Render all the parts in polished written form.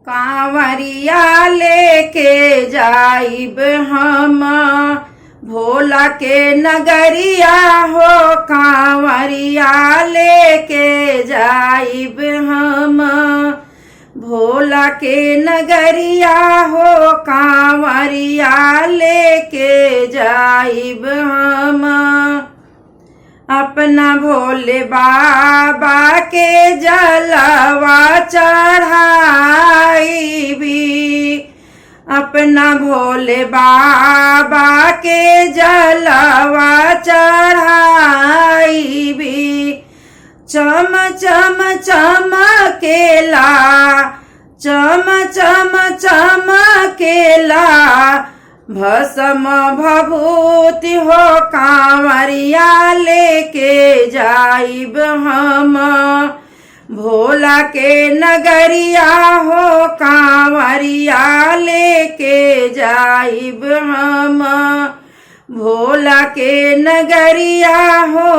कांवरिया लेके जाइब हम भोला के नगरिया हो। कांवरिया लेके जाइब हम भोला के नगरिया हो। कांवरिया लेके जाइब हम अपना भोले बाबा के जलवा चढ़ाईबी। अपना भोले बाबा के जलवा चढ़ाईबी। चम चम चमकेला चम चम चमकेला भस्म भभूति हो। कांवरिया लेके जाइब हम भोला के नगरिया हो। कांवरिया लेके जाइब हम भोला के नगरिया हो।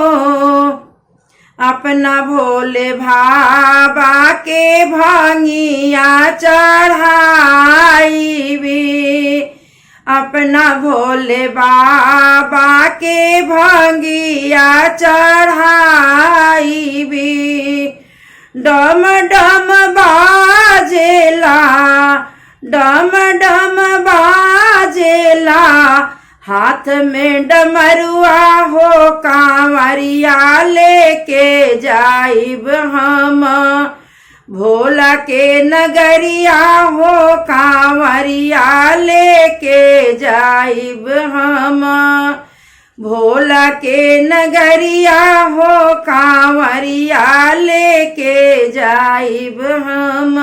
अपना भोले बाबा के भांगिया चढ़ाईबी। अपना भोले बाबा के भांगिया चढ़ाईबी। डम डम बाजेला डम डम बाजेला हाथ में डमरुआ हो। कांवरिया लेके जाइब हम भोला के नगरिया हो। कांवरिया लेके जाइब हम भोला के नगरिया हो। कांवरिया लेके जाइब हम।